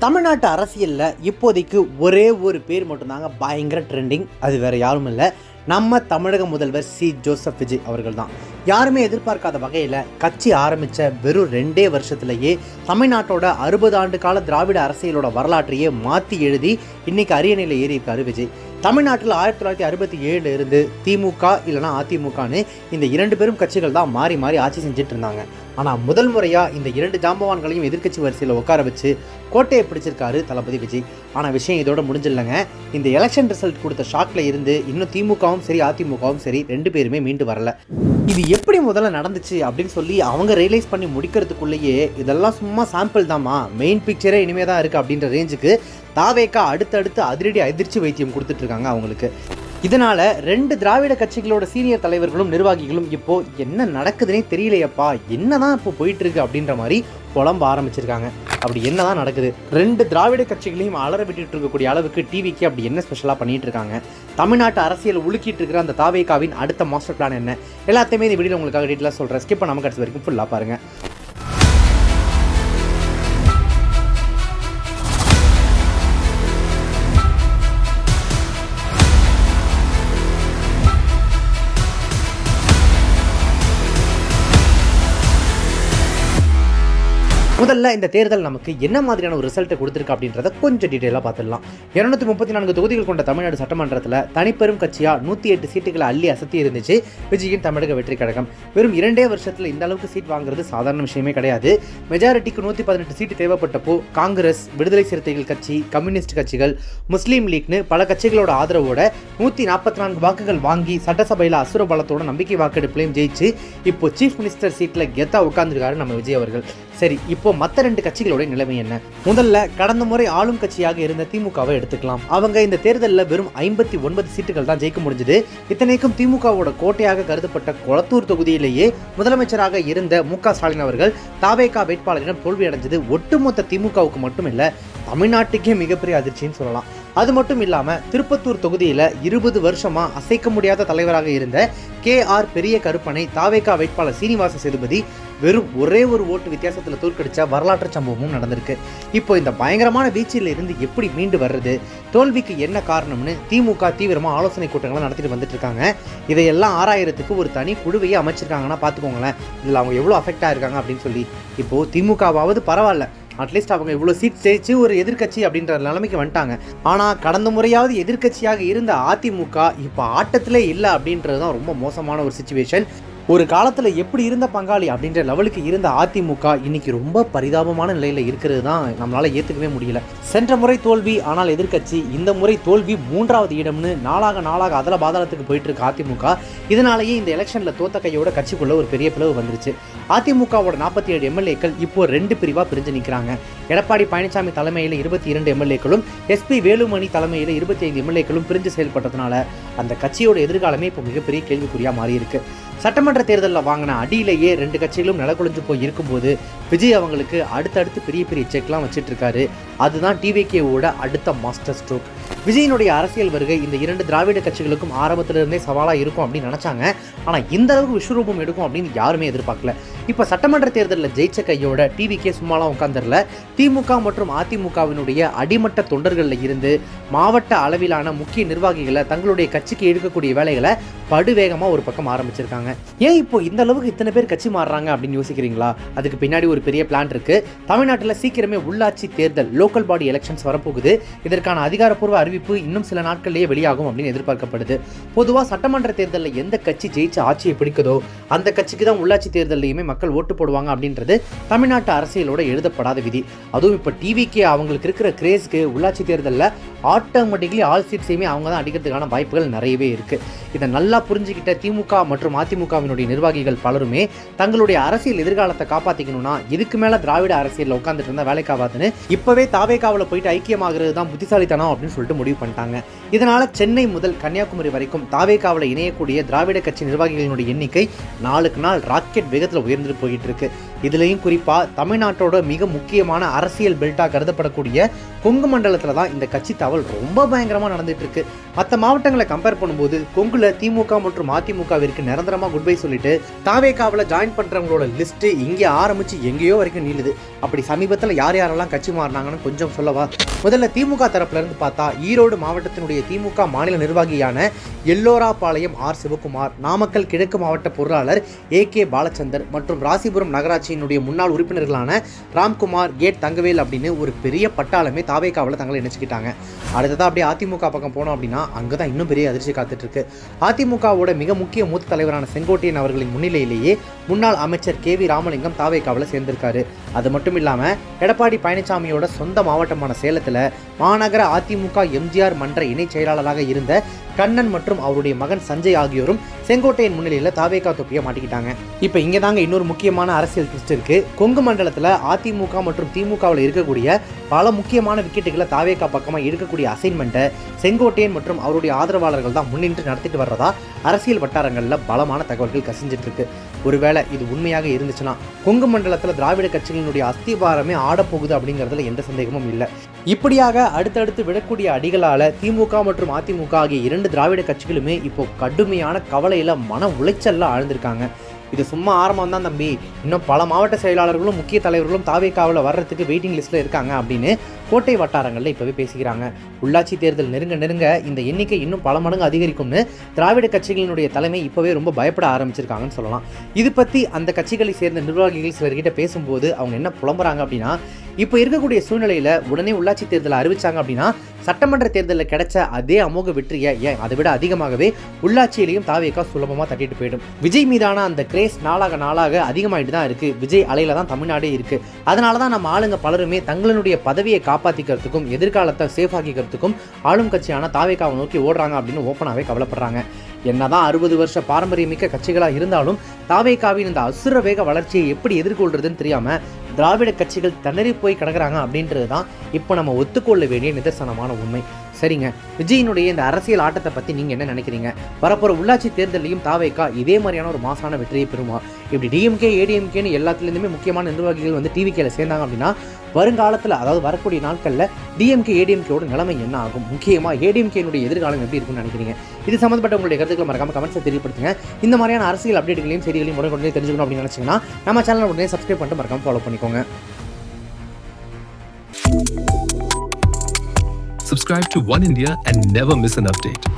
தமிழ்நாட்டு அரசியலில் இப்போதைக்கு ஒரே ஒரு பேர் மட்டும்தாங்க பயங்கர ட்ரெண்டிங். அது வேறு யாரும் இல்லை, நம்ம தமிழக முதல்வர் சி ஜோசப் விஜய் அவர்கள் தான். யாருமே எதிர்பார்க்காத வகையில் கட்சி ஆரம்பித்த வெறும் 2 வருஷத்துலேயே தமிழ்நாட்டோட 60 ஆண்டு கால திராவிட அரசியலோட வரலாற்றையே மாற்றி எழுதி இன்றைக்கி அரியணையில் ஏறியிருக்காரு விஜய். தமிழ்நாட்டில் 1967 இருந்து திமுக இல்லைனா அதிமுகன்னு இந்த 2 பெரும் கட்சிகள் தான் மாறி மாறி ஆட்சி செஞ்சுட்டு இருந்தாங்க. ஆனால் முதல் முறையாக இந்த 2 ஜாம்பவான்களையும் எதிர்க்கட்சி வரிசையில் உட்கார வச்சு கோட்டையை பிடிச்சிருக்காரு தளபதி விஜய். ஆனால் விஷயம் இதோட முடிஞ்சில்லைங்க. இந்த எலெக்ஷன் ரிசல்ட் கொடுத்த ஷாக்கில் இருந்து இன்னும் திமுகவும் சரி அதிமுகவும் சரி 2 பேருமே மீண்டு வரல. இது எப்படி முதல்ல நடந்துச்சு அப்படின்னு சொல்லி அவங்க ரியலைஸ் பண்ணி முடிக்கிறதுக்குள்ளேயே இதெல்லாம் சும்மா சாம்பிள் தாம்மா, மெயின் பிக்சரே இனிமே தான் இருக்குது அப்படின்ற ரேஞ்சுக்கு தாவேக்கா அடுத்தடுத்து அதிர்ச்சி வைத்தியம் கொடுத்துட்டு இருக்காங்க அவங்களுக்கு. இதனால 2 திராவிட கட்சிகளோட சீனியர் தலைவர்களும் நிர்வாகிகளும் இப்போ என்ன நடக்குதுன்னே தெரியலையப்பா, என்னதான் இப்போ போயிட்டு இருக்கு அப்படின்ற மாதிரி புலம்ப ஆரம்பிச்சிருக்காங்க. அப்படி என்னதான் நடக்குது? 2 திராவிட கட்சிகளையும் அலற விட்டுட்டு இருக்கக்கூடிய அளவுக்கு டிவிக்கு அப்படி என்ன ஸ்பெஷலாக பண்ணிட்டு இருக்காங்க? தமிழ்நாட்டு அரசியல் உலுக்கிட்டு இருக்கிற அந்த தாவேக்காவின் அடுத்த மாஸ்டர் பிளான் என்ன? எல்லாத்தையுமே இந்த வீடியோ உங்களுக்காக டீட்டெயிலாக சொல்கிறேன். ஸ்கிப் பண்ணாம கடைசி வரைக்கும் ஃபுல்லாக பாருங்க. முதல்ல இந்த தேர்தல் நமக்கு என்ன மாதிரியான ஒரு ரிசல்ட்டை கொடுத்துருக்கு அப்படின்றத கொஞ்சம் டீட்டெயிலாக பார்த்துடலாம். 234 தொகுதிகள் கொண்ட தமிழ்நாடு சட்டமன்றத்தில் தனிப்பெரும் கட்சியாக 108 சீட்டுகளை அள்ளி அசத்தி இருந்துச்சு விஜயின் தமிழக வெற்றி கழகம். வெறும் 2 வருஷத்தில் இந்த அளவுக்கு சீட் வாங்குறது சாதாரண விஷயமே கிடையாது. மெஜாரிட்டிக்கு 118 சீட்டு தேவைப்பட்டப்போ காங்கிரஸ், விடுதலை சிறுத்தைகள் கட்சி, கம்யூனிஸ்ட் கட்சிகள், முஸ்லீம் லீக்னு பல கட்சிகளோட ஆதரவோட 144 வாக்குகள் வாங்கி சட்டசபையில் அசுர பலத்தோட நம்பிக்கை வாக்கெடுப்புலையும் ஜெயிச்சு இப்போ சீஃப் மினிஸ்டர் சீட்டில் கெத்தா உட்கார்ந்துருக்காரு நம்ம விஜய் அவர்கள். சரி, இப்போ மற்ற 2 கட்சிகளோட நிலைமை என்ன? முதல்ல கடந்த முறை ஆளும் கட்சியாக இருந்த திமுகவை எடுத்துக்கலாம். அவங்க இந்த தேர்தலில் வெறும் 59 சீட்டுகள் தான் ஜெயிக்க முடிஞ்சது. இத்தனைக்கும் திமுகவோட கோட்டையாக கருதப்பட்ட கொளத்தூர் தொகுதியிலேயே முதலமைச்சராக இருந்த மு.க. ஸ்டாலின் அவர்கள் தாவேகா வேட்பாளரிடம் தோல்வி அடைஞ்சது ஒட்டுமொத்த திமுகவுக்கு மட்டும் இல்ல, தமிழ்நாட்டுக்கே மிகப்பெரிய அதிர்ச்சின்னு சொல்லலாம். அது மட்டும் இல்லாம திருப்பத்தூர் தொகுதியில 20 வருஷமா அசைக்க முடியாத தலைவராக இருந்த KR பெரிய கருப்பனை தாவேகா வேட்பாளர் சீனிவாச சேதுபதி வெறும் ஒரே ஒரு ஓட்டு வித்தியாசத்தில் தோற்கடிச்ச வரலாற்று சம்பவமும் நடந்திருக்கு. இப்போ இந்த பயங்கரமான வீழ்ச்சியில் இருந்து எப்படி மீண்டு வர்றது, தோல்விக்கு என்ன காரணம்னு திமுக தீவிரமாக ஆலோசனை கூட்டங்களை நடத்திட்டு வந்துட்டு இருக்காங்க. இதையெல்லாம் ஆராயறதுக்கு ஒரு தனி குழுவையே அமைச்சிருக்காங்கன்னா பார்த்துக்கோங்களேன், இதில் அவங்க எவ்வளோ அஃபெக்ட் ஆயிருக்காங்க அப்படின்னு சொல்லி. இப்போது திமுகவாவது பரவாயில்ல, அட்லீஸ்ட் அவங்க இவ்வளோ சீட் ஜெயிச்சு ஒரு எதிர்கட்சி அப்படின்ற நிலைமைக்கு வந்துட்டாங்க. ஆனால் கடந்த முறையாவது எதிர்கட்சியாக இருந்த அதிமுக இப்போ ஆட்டத்திலே இல்லை அப்படின்றது தான் ரொம்ப மோசமான ஒரு சிச்சுவேஷன். ஒரு காலத்தில் எப்படி இருந்த பங்காளி அப்படின்ற லெவலுக்கு இருந்த அதிமுக இன்னைக்கு ரொம்ப பரிதாபமான நிலையில் இருக்கிறது தான் நம்மளால் ஏற்றுக்கவே முடியல. சென்ற முறை தோல்வி, ஆனால் எதிர்கட்சி. இந்த முறை தோல்வி 3வது இடம்னு நாளாக அதல பாதாளத்துக்கு போயிட்டு இருக்கு அதிமுக. இதனாலேயே இந்த எலெக்ஷனில் தோத்த கையோட கட்சிக்குள்ள ஒரு பெரிய பிளவு வந்துருச்சு. அதிமுகவோட 47 எம்எல்ஏக்கள் இப்போ 2 பிரிவாக பிரிஞ்சு நிற்கிறாங்க. எடப்பாடி பழனிசாமி தலைமையில் 22 எம்எல்ஏக்களும் SP வேலுமணி தலைமையில் 25 எம்எல்ஏக்களும் பிரிஞ்சு செயல்பட்டதுனால அந்த கட்சியோட எதிர்காலமே இப்போ மிகப்பெரிய கேள்விக்குறியாக மாறி இருக்கு. சட்டமன்ற தேர்தலில் வாங்கின அடியிலேயே 2 கட்சிகளும் நிலக்குழிஞ்சு போய் இருக்கும்போது விஜய் அவங்களுக்கு அடுத்தடுத்து பெரிய செக்லாம் வச்சுட்டு இருக்காரு. அதுதான் டிவிகேவோட அடுத்த மாஸ்டர் ஸ்ட்ரோக். விஜயினுடைய அரசியல் வருகை இந்த 2 திராவிட கட்சிகளுக்கும் ஆரம்பத்திலிருந்தே சவாலாக இருக்கும் அப்படின்னு நினச்சாங்க. ஆனால் இந்த அளவுக்கு விஸ்வரூபம் எடுக்கும் அப்படின்னு யாருமே எதிர்பார்க்கல. இப்போ சட்டமன்ற தேர்தலில் ஜெயிச்ச கையோட டிவிகே சும்மாலாம் உட்காந்துரல. திமுக மற்றும் அதிமுகவினுடைய அடிமட்ட தொண்டர்களில் இருந்து மாவட்ட அளவிலான முக்கிய நிர்வாகிகளை தங்களுடைய கட்சிக்கு எடுக்கக்கூடிய வேலைகளை படுவேகமாக ஒரு பக்கம் ஆரம்பிச்சிருக்காங்க. ஏன் இப்போ இந்த அளவுக்கு இத்தனை பேர் கட்சி மாறுறாங்க அப்படின்னு யோசிக்கிறீங்களா? அதுக்கு பின்னாடி ஒரு பெரிய பிளான் இருக்கு. தமிழ்நாட்டில் சீக்கிரமே உள்ளாட்சி தேர்தல், லோக்கல் பாடி எலெக்ஷன்ஸ் வரப்போகுது. இதற்கான அதிகாரப்பூர்வ அறிவிப்பு இன்னும் சில நாட்களிலேயே வெளியாகும் அப்படின்னு எதிர்பார்க்கப்படுது. பொதுவாக சட்டமன்ற தேர்தலில் எந்த கட்சி ஜெயிச்சு ஆட்சியை பிடிக்குதோ அந்த கட்சிக்கு தான் உள்ளாட்சி தேர்தலையுமே மக்கள் ஓட்டு போடுவாங்க அப்படின்றது தமிழ்நாட்டு அரசியலோட எழுதப்படாத விதி. அதுவும் இப்போ டிவிக்கு அவங்களுக்கு இருக்கிற கிரேஸ்க்கு உள்ளாட்சி தேர்தலில் ஆட்டோமேட்டிக்லி ஆல் சீட்ஸையுமே அவங்க தான் அடிக்கிறதுக்கான வாய்ப்புகள் நிறையவே இருக்கு. இதை நல்லா புரிஞ்சுக்கிட்ட திமுக மற்றும் அதிமுகவினுடைய நிர்வாகிகள் பலருமே தங்களுடைய அரசியல் எதிர்காலத்தை காப்பாற்றிக்கணும்னா இதுக்கு மேலே திராவிட அரசியலில் உட்காந்துட்டு இருந்தால் வேலைக்காவாதுன்னு இப்போவே தாவேகாவில் போயிட்டு ஐக்கியமாகிறது தான் புத்திசாலித்தனம் அப்படின்னு சொல்லிட்டு முடிவு பண்ணிட்டாங்க. இதனால சென்னை முதல் கன்னியாகுமரி வரைக்கும் தாவேகாவில் இணையக்கூடிய திராவிட கட்சி நிர்வாகிகளினுடைய எண்ணிக்கை நாளுக்கு நாள் ராக்கெட் வேகத்தில் உயர்ந்துட்டு போயிட்டு இருக்கு. இதுலேயும் குறிப்பாக தமிழ்நாட்டோட மிக முக்கியமான அரசியல் பெல்ட்டாக கருதப்படக்கூடிய கொங்கு மண்டலத்தில் தான் இந்த கட்சி தாவல் ரொம்ப பயங்கரமாக நடந்துட்டு இருக்கு. மற்ற மாவட்டங்களை கம்பேர் பண்ணும்போது கொங்குல திமுக மற்றும் அதிமுகவிற்கு நிரந்தரமாக குட் பை சொல்லிட்டு தாவேகாவில் ஜாயின் பண்ணுறவங்களோட லிஸ்ட்டு இங்கே ஆரம்பித்து எங்கேயோ வரைக்கும் நீளுது. அப்படி சமீபத்தில் யார் யாரெல்லாம் கட்சி மாறினாங்கன்னு கொஞ்சம் சொல்லவா? முதல்ல திமுக தரப்புல இருந்து பார்த்தா ஈரோடு மாவட்டத்தினுடைய திமுக மாநில நிர்வாகியான எல்லோராபாளையம் ஆர் சிவகுமார், நாமக்கல் கிழக்கு மாவட்ட பொருளாளர் AK பாலச்சந்தர் மற்றும் ராசிபுரம் நகராட்சியினுடைய முன்னாள் உறுப்பினர்களான ராம்குமார், கேட் தங்கவேல் அப்படின்னு ஒரு பெரிய பட்டாளமே தாவேகாவில் தங்களை இணைச்சிக்கிட்டாங்க. அடுத்ததான் அப்படியே அதிமுக பக்கம் போனோம் அப்படின்னா அங்கே தான் இன்னும் பெரிய அதிர்ச்சி காத்துட்டு இருக்கு. அதிமுகவோட மிக முக்கிய மூத்த தலைவரான செங்கோட்டையன் அவர்களின் முன்னிலையிலேயே முன்னாள் அமைச்சர் KV ராமலிங்கம் தாவேகாவில் சேர்ந்திருக்காரு. அது மட்டும் இல்லாமல் எடப்பாடி பழனிசாமியோட சொந்த மாவட்டமான சேலத்தில் மாநகர அதிமுக MGR மன்ற இணை செயலாளராக இருந்த கண்ணன் மற்றும் அவருடைய மகன் சஞ்சய் ஆகியோரும் செங்கோட்டையன் முன்னிலையில் தாவேகா தொப்பியை மாட்டிக்கிட்டாங்க. இப்போ இங்கே தாங்க இன்னொரு முக்கியமான அரசியல் ட்விஸ்ட் இருக்கு. கொங்கு மண்டலத்தில் அதிமுக மற்றும் திமுகவில் இருக்கக்கூடிய பல முக்கியமான விக்கெட்டுகளை தாவேகா பக்கமாக இருக்கக்கூடிய அசைன்மெண்ட்டை செங்கோட்டையன் மற்றும் அவருடைய ஆதரவாளர்கள் தான் முன்னின்று நடத்திட்டு வர்றதா அரசியல் வட்டாரங்களில் பலமான தகவல்கள் கசிஞ்சிட்டு இருக்கு. ஒருவேளை இது உண்மையாக இருந்துச்சுன்னா கொங்கு மண்டலத்தில் திராவிட கட்சிகளினுடைய அஸ்திவாரமே ஆடப்போகுது அப்படிங்கிறதுல எந்த சந்தேகமும் இல்லை. இப்படியாக அடுத்தடுத்து விடக்கூடிய அடிகளால் திமுக மற்றும் அதிமுக ஆகிய இரண்டு திராவிட கட்சிகளுமே இப்போ கடுமையான கவலையில் மன உளைச்சல்ல ஆழ்ந்திருக்காங்க. இது சும்மா ஆரம்பம் தான் தம்பி, இன்னும் பல மாவட்ட செயலாளர்களும் முக்கிய தலைவர்களும் தாவேகாவில் வர்றதுக்கு வெயிட்டிங் லிஸ்ட்டில் இருக்காங்க அப்படின்னு கோட்டை வட்டாரங்களில் இப்போவே பேசிக்கிறாங்க. உள்ளாட்சி தேர்தல் நெருங்க இந்த எண்ணிக்கை இன்னும் பல மடங்கு அதிகரிக்கும்னு திராவிட கட்சிகளினுடைய தலைமை இப்போவே ரொம்ப பயப்பட ஆரம்பிச்சிருக்காங்கன்னு சொல்லலாம். இது பற்றி அந்த கட்சிகளை சேர்ந்த நிர்வாகிகள் சிலர்கிட்ட பேசும்போது அவங்க என்ன புலம்புறாங்க அப்படின்னா, இப்போ இருக்கக்கூடிய சூழ்நிலையில் உடனே உள்ளாட்சி தேர்தலை அறிவிச்சாங்க அப்படின்னா சட்டமன்ற தேர்தலில் கிடைச்ச அதே அமோக வெற்றியை அதை விட அதிகமாகவே உள்ளாட்சியிலையும் தாவேகா சுலபமாக தட்டிட்டு போயிடும். விஜய் மீதான அந்த கிரேஸ் நாளாக அதிகமாகிட்டு தான் இருக்குது. விஜய் அலையில தான் தமிழ்நாடே இருக்குது. அதனால தான் நம்ம ஆளுங்க பலருமே தங்களுடைய பதவியை காப்பாற்றிக்கிறதுக்கும் எதிர்காலத்தை சேஃப் ஆக்கிக்கிறதுக்கும் ஆளும் கட்சியான தாவேகாவை நோக்கி ஓடுறாங்க அப்படின்னு ஓப்பனாகவே கவலைப்படுறாங்க. என்னதான் 60 வருஷ பாரம்பரியமிக்க கட்சிகளாக இருந்தாலும் தாவேகாவின் இந்த அசுர வேக வளர்ச்சியை எப்படி எதிர்கொள்றதுன்னு தெரியாம திராவிட கட்சிகள் திணறி போய் கிடக்குறாங்க அப்படின்றது தான் இப்போ நம்ம ஒத்துக்கொள்ள வேண்டிய நிதர்சனமான உண்மை. சரிங்க, விஜயினுடைய இந்த அரசியல் ஆட்டத்தை பற்றி நீங்கள் என்ன நினைக்கிறீங்க? வரப்போகிற உள்ளாட்சி தேர்தலையும் தாவேகா இதே மாதிரியான ஒரு மாசான வெற்றியை பெறுமா? இப்படி டிஎம்கே ஏடிஎம்கேன்னு எல்லாத்துலேருந்துமே முக்கியமான நிர்வாகிகள் வந்து டிவிகேல சேர்ந்தாங்க அப்படின்னா வருங்காலத்தில், அதாவது வரக்கூடிய நாட்களில் டிஎம்கே ஏடிஎம்கேவோட நிலைமை என்ன ஆகும்? முக்கியமாக ஏடிஎம்கேனுடைய எதிர்காலம் எப்படி இருக்குன்னு நினைக்கிறீங்க? இது சம்மந்தப்பட்ட உங்களுடைய கருத்துக்களை மறக்காம கமெண்ட்ஸை தெரியப்படுத்துங்க. இந்த மாதிரியான அரசியல் அப்டேட்டுகளையும் செய்திகளையும் உடனே தெரிஞ்சுக்கணும் அப்படின்னு நினச்சிங்கன்னா நம்ம சேனலை உடனே சப்ஸ்கிரைப் பண்ணிட்டு மறக்காம ஃபாலோ பண்ணிக்கோங்க. Subscribe to One India and never miss an update.